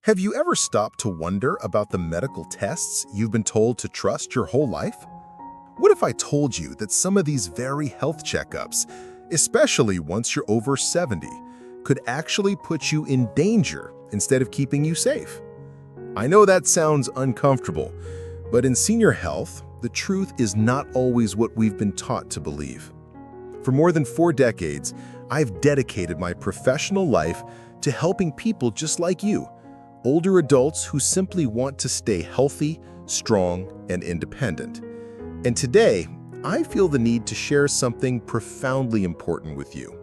Have you ever stopped to wonder about the medical tests you've been told to trust your whole life? What if I told you that some of these very health checkups, especially once you're over 70, could actually put you in danger instead of keeping you safe? I know that sounds uncomfortable, but in senior health, the truth is not always what we've been taught to believe. For more than 4 decades, I've dedicated my professional life to helping people just like you, older adults who simply want to stay healthy, strong, and independent. And today, I feel the need to share something profoundly important with you.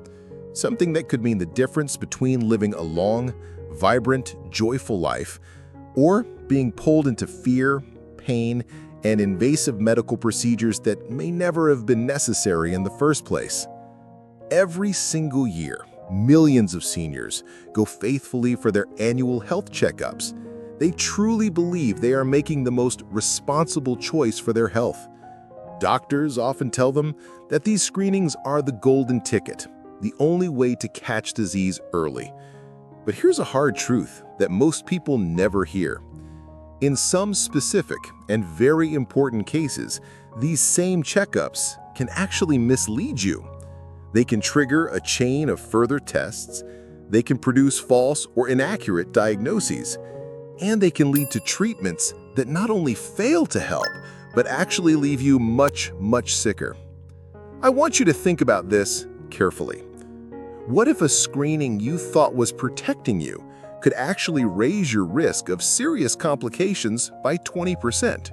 Something that could mean the difference between living a long, vibrant, joyful life or being pulled into fear, pain, and invasive medical procedures that may never have been necessary in the first place. Every single year, millions of seniors go faithfully for their annual health checkups. They truly believe they are making the most responsible choice for their health. Doctors often tell them that these screenings are the golden ticket, the only way to catch disease early. But here's a hard truth that most people never hear. In some specific and very important cases, these same checkups can actually mislead you. They can trigger a chain of further tests, they can produce false or inaccurate diagnoses, and they can lead to treatments that not only fail to help, but actually leave you much, much sicker. I want you to think about this carefully. What if a screening you thought was protecting you could actually raise your risk of serious complications by 20%?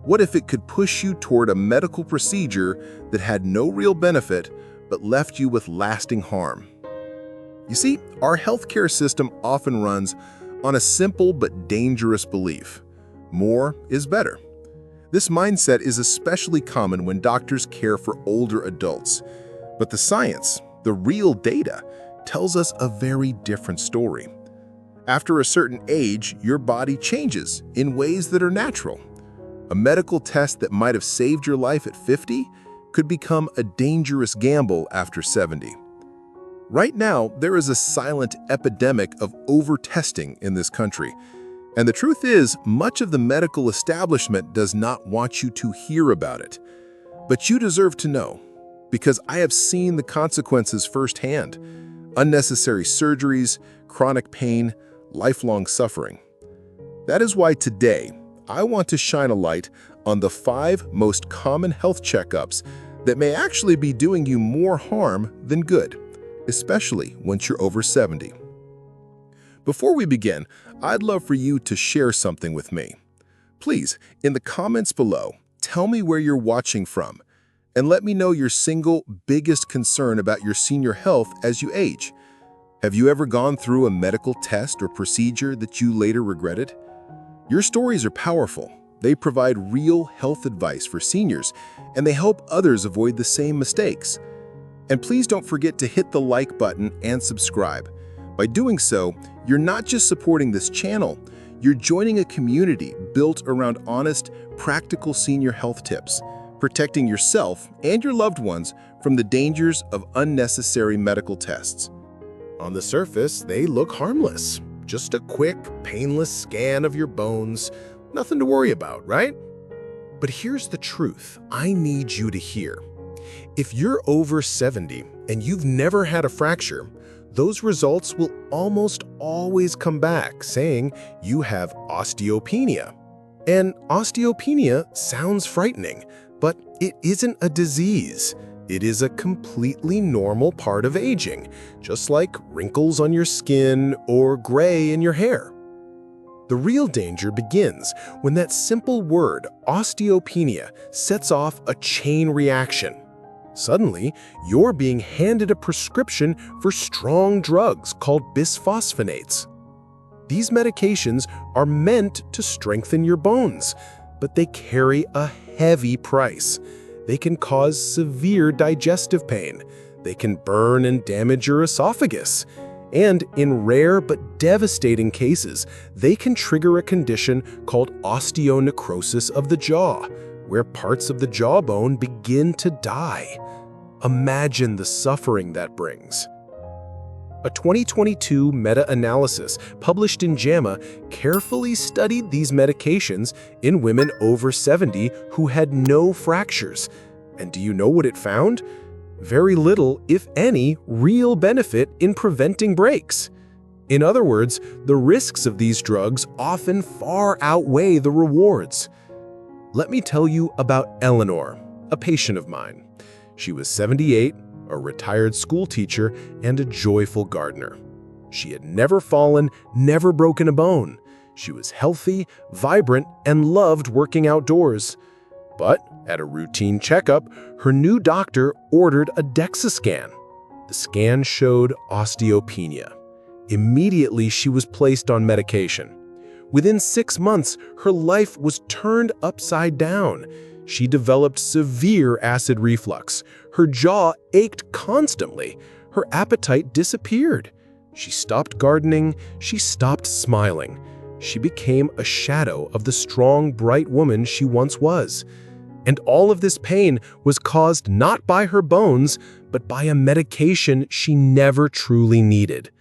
What if it could push you toward a medical procedure that had no real benefit but left you with lasting harm? You see, our healthcare system often runs on a simple but dangerous belief: more is better. This mindset is especially common when doctors care for older adults. But the science, the real data, tells us a very different story. After a certain age, your body changes in ways that are natural. A medical test that might have saved your life at 50 could become a dangerous gamble after 70. Right now, there is a silent epidemic of over-testing in this country. And the truth is, much of the medical establishment does not want you to hear about it. But you deserve to know, because I have seen the consequences firsthand: unnecessary surgeries, chronic pain, lifelong suffering. That is why today, I want to shine a light on the 5 most common health checkups that may actually be doing you more harm than good, especially once you're over 70. Before we begin, I'd love for you to share something with me. Please, in the comments below, tell me where you're watching from, and let me know your single biggest concern about your senior health as you age. Have you ever gone through a medical test or procedure that you later regretted? Your stories are powerful. They provide real health advice for seniors, and they help others avoid the same mistakes. And please don't forget to hit the like button and subscribe. By doing so, you're not just supporting this channel, you're joining a community built around honest, practical senior health tips, protecting yourself and your loved ones from the dangers of unnecessary medical tests. On the surface, they look harmless. Just a quick, painless scan of your bones. Nothing to worry about, right? But here's the truth I need you to hear. If you're over 70 and you've never had a fracture, those results will almost always come back saying you have osteopenia. And osteopenia sounds frightening, but it isn't a disease. It is a completely normal part of aging, just like wrinkles on your skin or gray in your hair. The real danger begins when that simple word, osteopenia, sets off a chain reaction. Suddenly, you're being handed a prescription for strong drugs called bisphosphonates. These medications are meant to strengthen your bones, but they carry a heavy price. They can cause severe digestive pain. They can burn and damage your esophagus. And in rare but devastating cases, they can trigger a condition called osteonecrosis of the jaw, where parts of the jawbone begin to die. Imagine the suffering that brings. A 2022 meta-analysis published in JAMA carefully studied these medications in women over 70 who had no fractures. And do you know what it found? Very little, if any, real benefit in preventing breaks. In other words, the risks of these drugs often far outweigh the rewards. Let me tell you about Eleanor, a patient of mine. She was 78, a retired school teacher, and a joyful gardener. She had never fallen, never broken a bone. She was healthy, vibrant, and loved working outdoors. But at a routine checkup, her new doctor ordered a DEXA scan. The scan showed osteopenia. Immediately, she was placed on medication. Within 6 months, her life was turned upside down. She developed severe acid reflux. Her jaw ached constantly. Her appetite disappeared. She stopped gardening. She stopped smiling. She became a shadow of the strong, bright woman she once was. And all of this pain was caused not by her bones, but by a medication she never truly needed.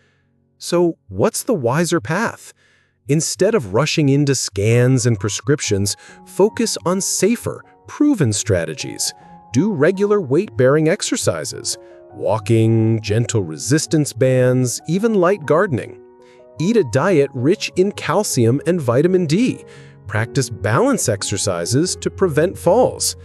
So what's the wiser path? Instead of rushing into scans and prescriptions, focus on safer, proven strategies. Do regular weight-bearing exercises, walking, gentle resistance bands, even light gardening. Eat a diet rich in calcium and vitamin D. Practice balance exercises to prevent falls.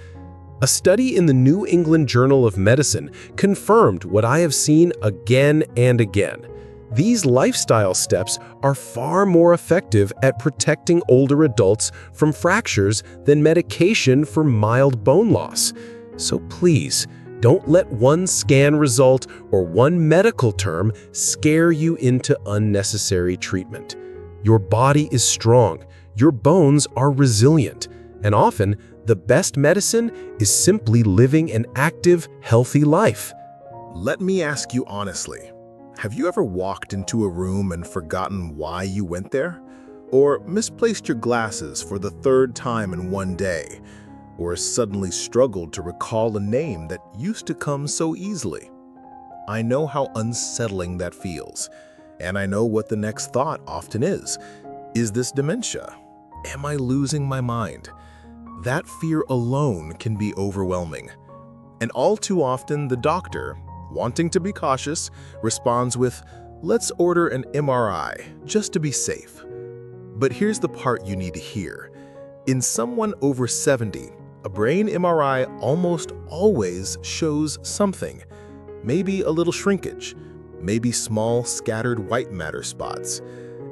A study in the New England Journal of Medicine confirmed what I have seen again and again. These lifestyle steps are far more effective at protecting older adults from fractures than medication for mild bone loss. So please, don't let one scan result or one medical term scare you into unnecessary treatment. Your body is strong, your bones are resilient, and often the best medicine is simply living an active, healthy life. Let me ask you honestly, have you ever walked into a room and forgotten why you went there? Or misplaced your glasses for the 3rd time in one day? Or suddenly struggled to recall a name that used to come so easily? I know how unsettling that feels, and I know what the next thought often is. Is this dementia? Am I losing my mind? That fear alone can be overwhelming. And all too often, the doctor, wanting to be cautious, responds with, "Let's order an MRI, just to be safe." But here's the part you need to hear. In someone over 70, a brain MRI almost always shows something. Maybe a little shrinkage, maybe small scattered white matter spots.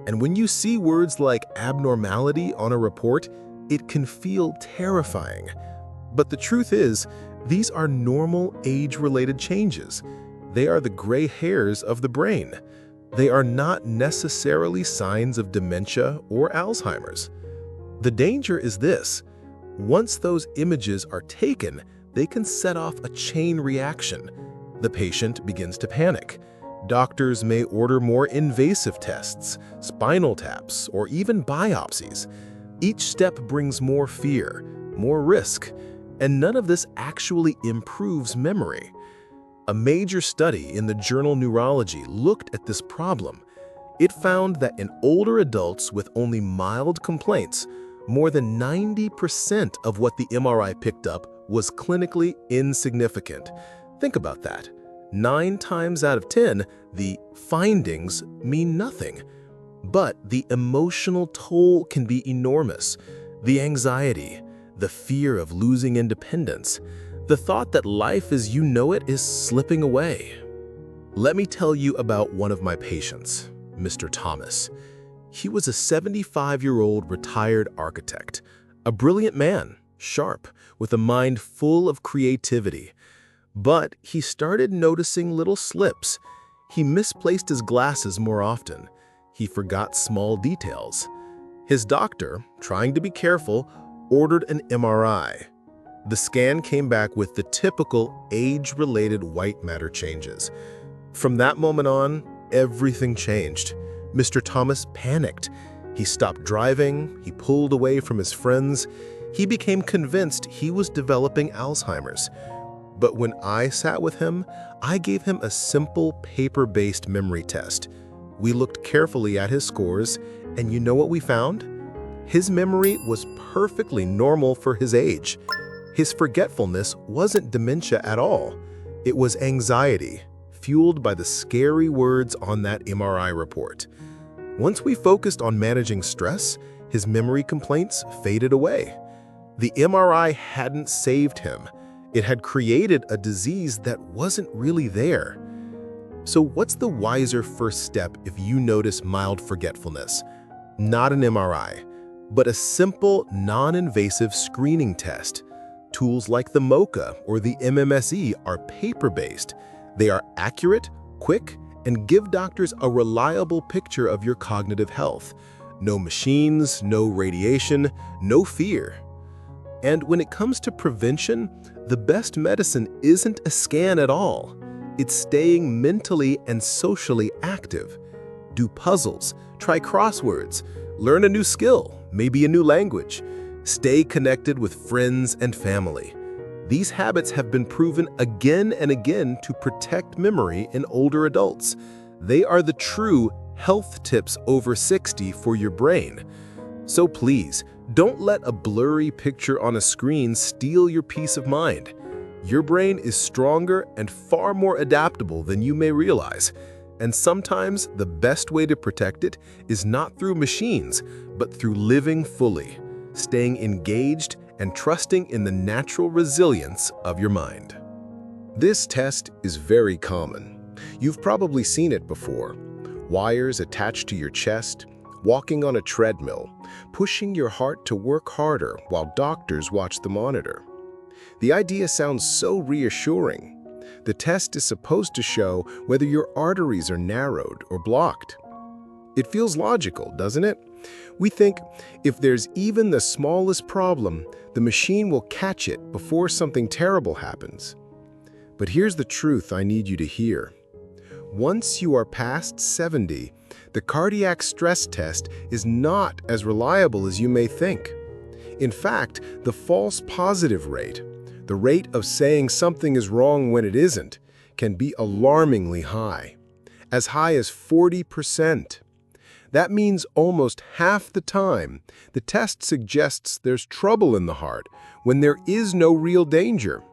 And when you see words like abnormality on a report, it can feel terrifying. But the truth is, these are normal age-related changes. They are the gray hairs of the brain. They are not necessarily signs of dementia or Alzheimer's. The danger is this: once those images are taken, they can set off a chain reaction. The patient begins to panic. Doctors may order more invasive tests, spinal taps, or even biopsies. Each step brings more fear, more risk, and none of this actually improves memory. A major study in the journal Neurology looked at this problem. It found that in older adults with only mild complaints, more than 90% of what the MRI picked up was clinically insignificant. Think about that. 9 times out of 10, the findings mean nothing. But the emotional toll can be enormous. The anxiety, the fear of losing independence, the thought that life as you know it is slipping away. Let me tell you about one of my patients, Mr. Thomas. He was a 75-year-old retired architect, a brilliant man, sharp, with a mind full of creativity. But he started noticing little slips. He misplaced his glasses more often. He forgot small details. His doctor, trying to be careful, ordered an MRI. The scan came back with the typical age-related white matter changes. From that moment on, everything changed. Mr. Thomas panicked. He stopped driving, he pulled away from his friends. He became convinced he was developing Alzheimer's. But when I sat with him, I gave him a simple paper-based memory test. We looked carefully at his scores, and you know what we found? His memory was perfectly normal for his age. His forgetfulness wasn't dementia at all. It was anxiety, fueled by the scary words on that MRI report. Once we focused on managing stress, his memory complaints faded away. The MRI hadn't saved him. It had created a disease that wasn't really there. So what's the wiser first step if you notice mild forgetfulness? Not an MRI, but a simple, non-invasive screening test. Tools like the MoCA or the MMSE are paper-based. They are accurate, quick, and give doctors a reliable picture of your cognitive health. No machines, no radiation, no fear. And when it comes to prevention, the best medicine isn't a scan at all. It's staying mentally and socially active. Do puzzles, try crosswords, learn a new skill, maybe a new language. Stay connected with friends and family. These habits have been proven again and again to protect memory in older adults. They are the true health tips over 60 for your brain. So please, don't let a blurry picture on a screen steal your peace of mind. Your brain is stronger and far more adaptable than you may realize. And sometimes the best way to protect it is not through machines, but through living fully, staying engaged and trusting in the natural resilience of your mind. This test is very common. You've probably seen it before. Wires attached to your chest, walking on a treadmill, pushing your heart to work harder while doctors watch the monitor. The idea sounds so reassuring. The test is supposed to show whether your arteries are narrowed or blocked. It feels logical, doesn't it? We think if there's even the smallest problem, the machine will catch it before something terrible happens. But here's the truth I need you to hear. Once you are past 70, the cardiac stress test is not as reliable as you may think. In fact, the false positive rate, the rate of saying something is wrong when it isn't, can be alarmingly high, as high as 40%. That means almost half the time, the test suggests there's trouble in the heart when there is no real danger.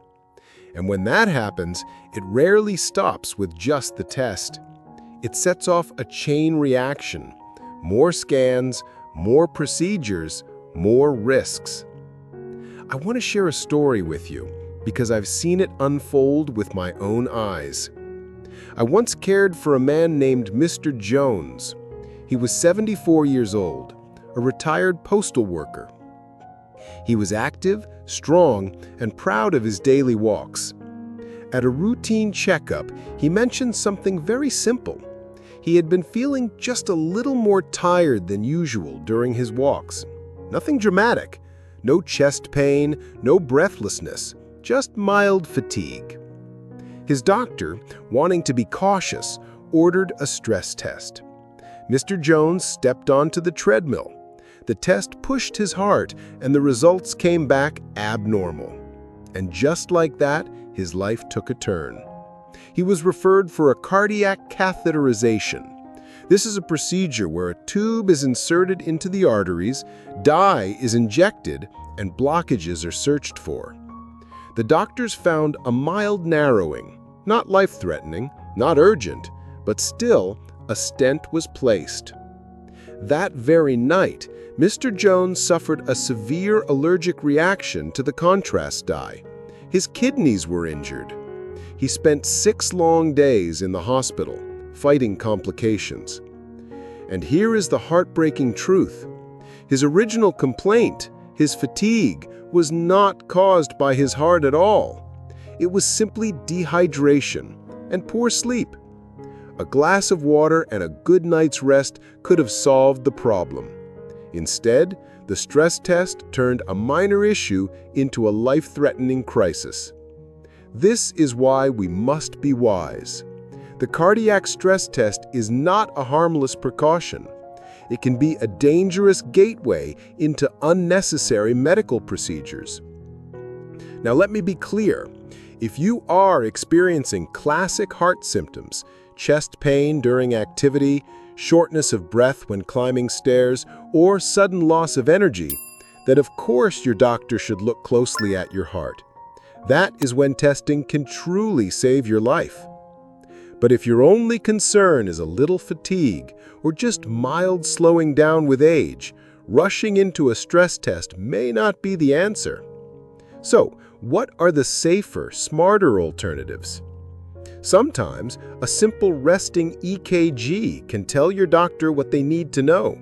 And when that happens, it rarely stops with just the test. It sets off a chain reaction. More scans, more procedures, more risks. I want to share a story with you because I've seen it unfold with my own eyes. I once cared for a man named Mr. Jones. He was 74 years old, a retired postal worker. He was active, strong, and proud of his daily walks. At a routine checkup, he mentioned something very simple. He had been feeling just a little more tired than usual during his walks. Nothing dramatic, no chest pain, no breathlessness, just mild fatigue. His doctor, wanting to be cautious, ordered a stress test. Mr. Jones stepped onto the treadmill. The test pushed his heart, and the results came back abnormal. And just like that, his life took a turn. He was referred for a cardiac catheterization. This is a procedure where a tube is inserted into the arteries, dye is injected, and blockages are searched for. The doctors found a mild narrowing, not life-threatening, not urgent, but still, a stent was placed. That very night, Mr. Jones suffered a severe allergic reaction to the contrast dye. His kidneys were injured. He spent 6 long days in the hospital, fighting complications. And here is the heartbreaking truth. His original complaint, his fatigue, was not caused by his heart at all. It was simply dehydration and poor sleep. A glass of water and a good night's rest could have solved the problem. Instead, the stress test turned a minor issue into a life-threatening crisis. This is why we must be wise. The cardiac stress test is not a harmless precaution. It can be a dangerous gateway into unnecessary medical procedures. Now let me be clear. If you are experiencing classic heart symptoms, chest pain during activity, shortness of breath when climbing stairs, or sudden loss of energy, then of course your doctor should look closely at your heart. That is when testing can truly save your life. But if your only concern is a little fatigue or just mild slowing down with age, rushing into a stress test may not be the answer. So, what are the safer, smarter alternatives? Sometimes, a simple resting EKG can tell your doctor what they need to know.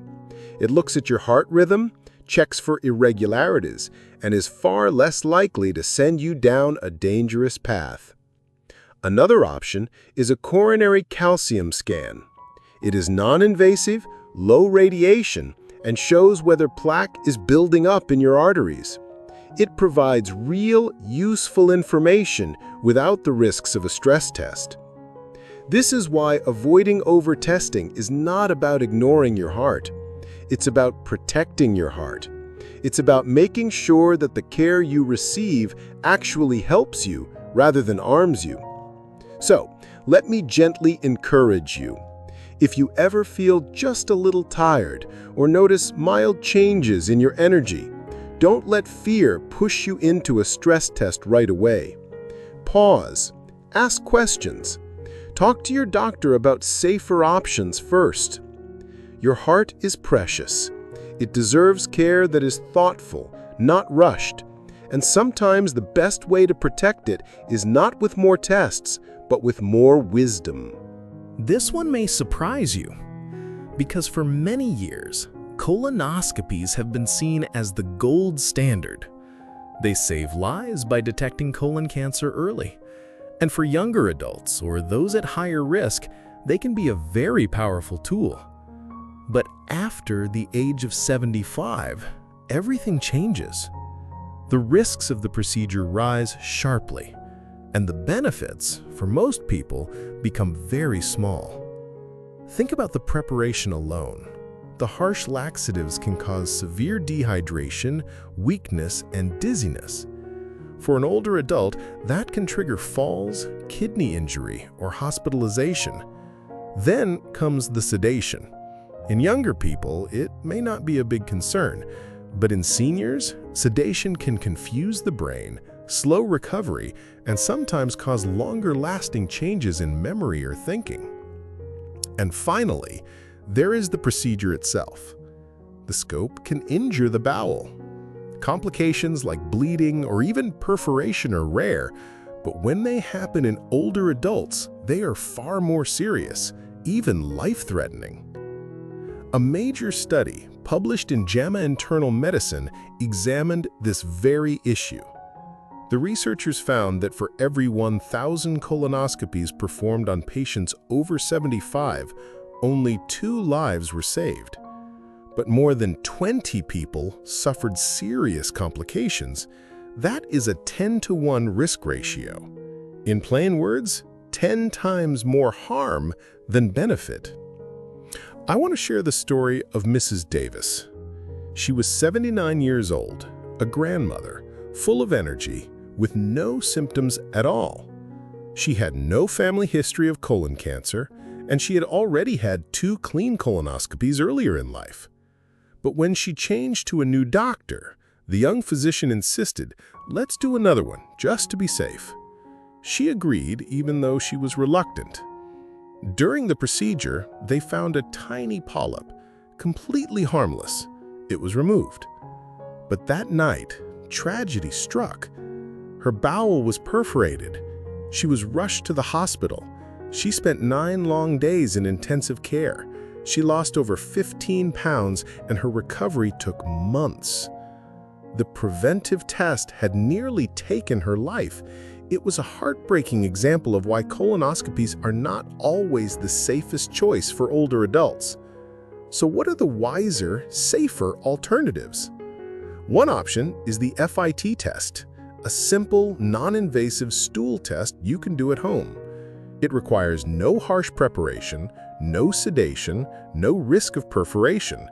It looks at your heart rhythm, checks for irregularities, and is far less likely to send you down a dangerous path. Another option is a coronary calcium scan. It is non-invasive, low radiation, and shows whether plaque is building up in your arteries. It provides real, useful information without the risks of a stress test. This is why avoiding over-testing is not about ignoring your heart. It's about protecting your heart. It's about making sure that the care you receive actually helps you rather than harms you. So, let me gently encourage you. If you ever feel just a little tired or notice mild changes in your energy, don't let fear push you into a stress test right away. Pause. Ask questions. Talk to your doctor about safer options first. Your heart is precious. It deserves care that is thoughtful, not rushed. And sometimes the best way to protect it is not with more tests, but with more wisdom. This one may surprise you, because for many years, colonoscopies have been seen as the gold standard. They save lives by detecting colon cancer early. And for younger adults or those at higher risk, they can be a very powerful tool. But after the age of 75, everything changes. The risks of the procedure rise sharply, and the benefits, for most people, become very small. Think about the preparation alone. The harsh laxatives can cause severe dehydration, weakness, and dizziness. For an older adult, that can trigger falls, kidney injury, or hospitalization. Then comes the sedation. In younger people, it may not be a big concern, but in seniors, sedation can confuse the brain, slow recovery, and sometimes cause longer-lasting changes in memory or thinking. And finally, there is the procedure itself. The scope can injure the bowel. Complications like bleeding or even perforation are rare, but when they happen in older adults, they are far more serious, even life-threatening. A major study published in JAMA Internal Medicine examined this very issue. The researchers found that for every 1,000 colonoscopies performed on patients over 75, only 2 lives were saved. But more than 20 people suffered serious complications. That is a 10-to-1 risk ratio. In plain words, 10 times more harm than benefit. I want to share the story of Mrs. Davis. She was 79 years old, a grandmother, full of energy, with no symptoms at all. She had no family history of colon cancer, and she had already had 2 clean colonoscopies earlier in life. But when she changed to a new doctor, the young physician insisted, "Let's do another one, just to be safe." She agreed, even though she was reluctant. During the procedure, they found a tiny polyp, completely harmless. It was removed. But that night, tragedy struck. Her bowel was perforated. She was rushed to the hospital. She spent 9 long days in intensive care. She lost over 15 pounds, and her recovery took months. The preventive test had nearly taken her life. It was a heartbreaking example of why colonoscopies are not always the safest choice for older adults. So what are the wiser, safer alternatives? One option is the FIT test, a simple, non-invasive stool test you can do at home. It requires no harsh preparation, no sedation, no risk of perforation,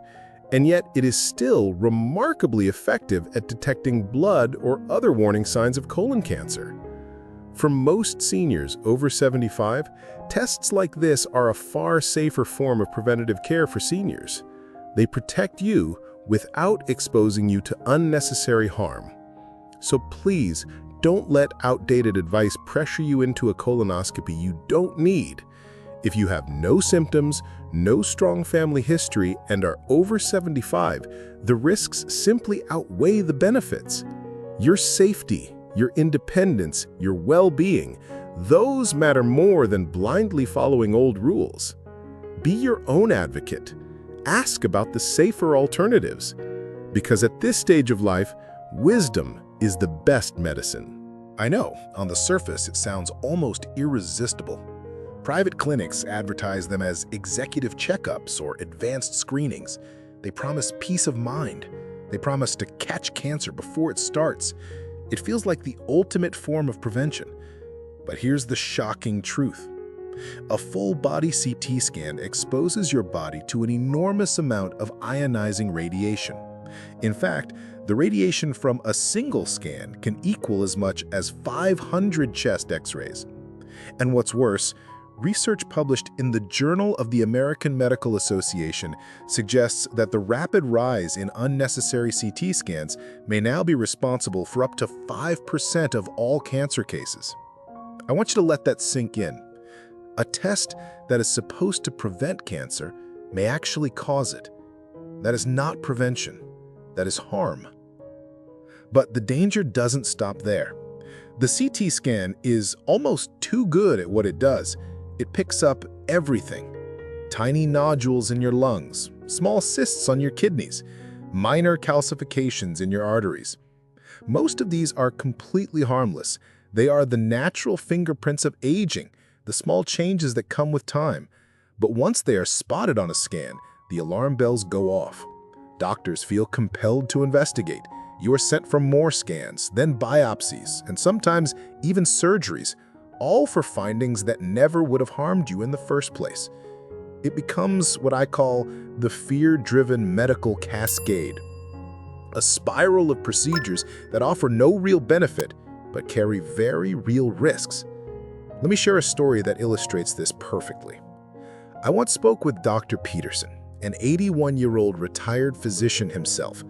and yet it is still remarkably effective at detecting blood or other warning signs of colon cancer. For most seniors over 75, tests like this are a far safer form of preventative care for seniors. They protect you without exposing you to unnecessary harm. So please, don't let outdated advice pressure you into a colonoscopy you don't need. If you have no symptoms, no strong family history, and are over 75, the risks simply outweigh the benefits. Your safety, your independence, your well-being, those matter more than blindly following old rules. Be your own advocate. Ask about the safer alternatives. Because at this stage of life, wisdom is the best medicine. I know, on the surface, it sounds almost irresistible. Private clinics advertise them as executive checkups or advanced screenings. They promise peace of mind. They promise to catch cancer before it starts. It feels like the ultimate form of prevention. But here's the shocking truth. A full-body CT scan exposes your body to an enormous amount of ionizing radiation. In fact, the radiation from a single scan can equal as much as 500 chest X-rays. And what's worse, research published in the Journal of the American Medical Association suggests that the rapid rise in unnecessary CT scans may now be responsible for up to 5% of all cancer cases. I want you to let that sink in. A test that is supposed to prevent cancer may actually cause it. That is not prevention. That is harm. But the danger doesn't stop there. The CT scan is almost too good at what it does. It picks up everything. Tiny nodules in your lungs, small cysts on your kidneys, minor calcifications in your arteries. Most of these are completely harmless. They are the natural fingerprints of aging, the small changes that come with time. But once they are spotted on a scan, the alarm bells go off. Doctors feel compelled to investigate. You are sent for more scans, then biopsies, and sometimes even surgeries, all for findings that never would have harmed you in the first place. It becomes what I call the fear-driven medical cascade, a spiral of procedures that offer no real benefit but carry very real risks. Let me share a story that illustrates this perfectly. I once spoke with Dr. Peterson, an 81-year-old retired physician himself.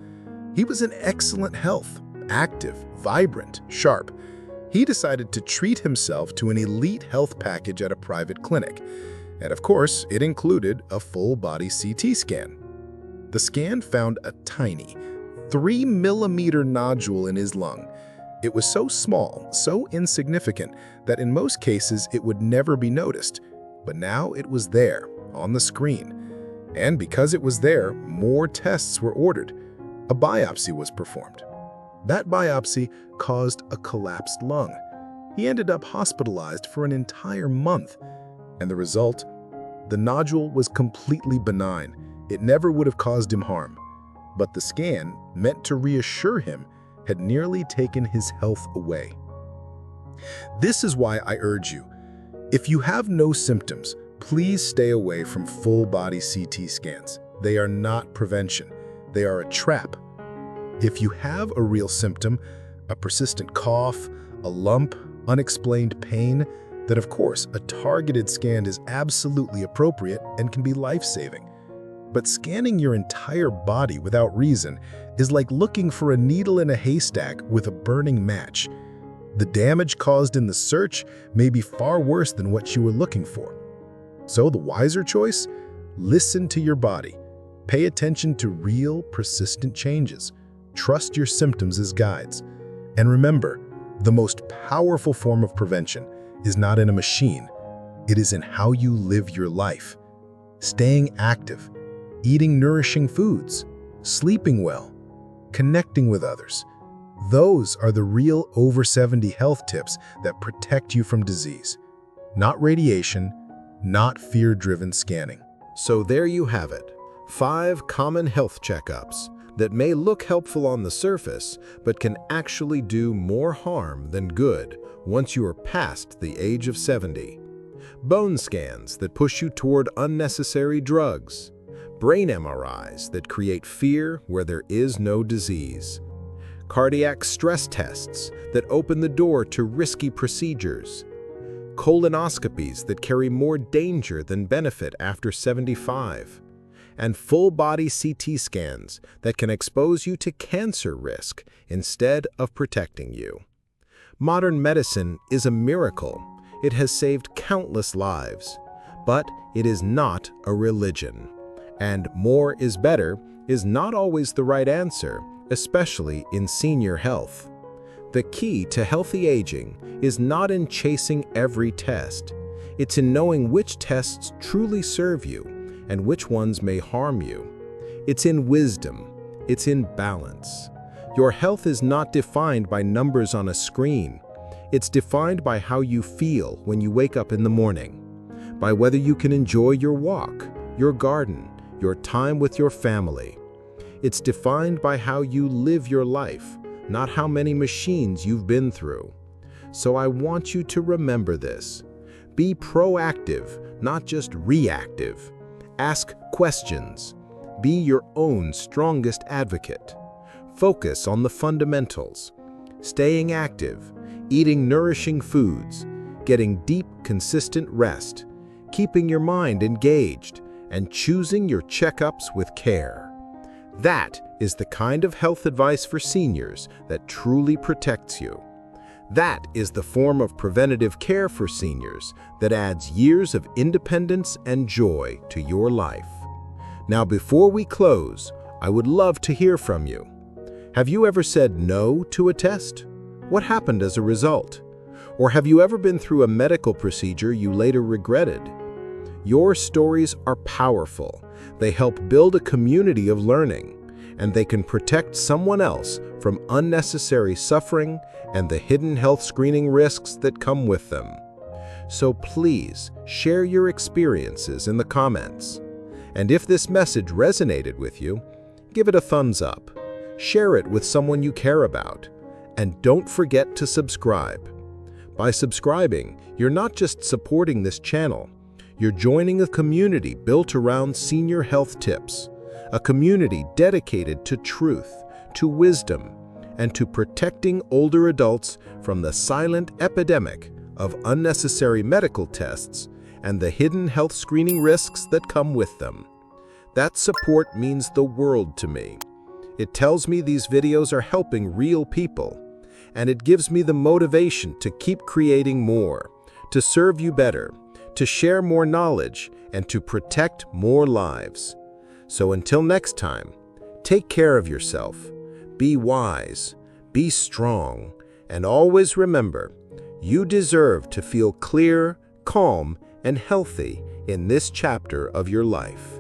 He was in excellent health, active, vibrant, sharp. He decided to treat himself to an elite health package at a private clinic. And of course, it included a full-body CT scan. The scan found a tiny, 3-millimeter nodule in his lung. It was so small, so insignificant, that in most cases it would never be noticed. But now it was there, on the screen. And because it was there, more tests were ordered. A biopsy was performed. That biopsy caused a collapsed lung. He ended up hospitalized for an entire month. And the result? The nodule was completely benign. It never would have caused him harm. But the scan, meant to reassure him, had nearly taken his health away. This is why I urge you, if you have no symptoms, please stay away from full-body CT scans. They are not prevention. They are a trap. If you have a real symptom, a persistent cough, a lump, unexplained pain, then of course a targeted scan is absolutely appropriate and can be life-saving. But scanning your entire body without reason is like looking for a needle in a haystack with a burning match. The damage caused in the search may be far worse than what you were looking for. So the wiser choice? Listen to your body. Pay attention to real, persistent changes. Trust your symptoms as guides. And remember, the most powerful form of prevention is not in a machine. It is in how you live your life. Staying active, eating nourishing foods, sleeping well, connecting with others. Those are the real over 70 health tips that protect you from disease. Not radiation, not fear-driven scanning. So there you have it. 5 common health checkups that may look helpful on the surface, but can actually do more harm than good once you are past the age of 70. Bone scans that push you toward unnecessary drugs. Brain MRIs that create fear where there is no disease. cardiac stress tests that open the door to risky procedures, colonoscopies that carry more danger than benefit after 75, and full-body CT scans that can expose you to cancer risk instead of protecting you. Modern medicine is a miracle. It has saved countless lives, but it is not a religion. And more is better is not always the right answer, especially in senior health. The key to healthy aging is not in chasing every test. It's in knowing which tests truly serve you and which ones may harm you. It's in wisdom. It's in balance. Your health is not defined by numbers on a screen. It's defined by how you feel when you wake up in the morning, by whether you can enjoy your walk, your garden, your time with your family. It's defined by how you live your life, not how many machines you've been through. So I want you to remember this. Be proactive, not just reactive. Ask questions. Be your own strongest advocate. Focus on the fundamentals. Staying active, eating nourishing foods, getting deep, consistent rest, keeping your mind engaged, and choosing your checkups with care. That is the kind of health advice for seniors that truly protects you. That is the form of preventative care for seniors that adds years of independence and joy to your life. Now, before we close, I would love to hear from you. Have you ever said no to a test? What happened as a result? Or have you ever been through a medical procedure you later regretted? Your stories are powerful. They help build a community of learning, and they can protect someone else from unnecessary suffering and the hidden health screening risks that come with them. So please share your experiences in the comments. And if this message resonated with you, give it a thumbs up. Share it with someone you care about. And don't forget to subscribe. By subscribing, you're not just supporting this channel, you're joining a community built around senior health tips, a community dedicated to truth, to wisdom, and to protecting older adults from the silent epidemic of unnecessary medical tests and the hidden health screening risks that come with them. That support means the world to me. It tells me these videos are helping real people, and it gives me the motivation to keep creating more, to serve you better, to share more knowledge, and to protect more lives. So until next time, take care of yourself, be wise, be strong, and always remember, you deserve to feel clear, calm, and healthy in this chapter of your life.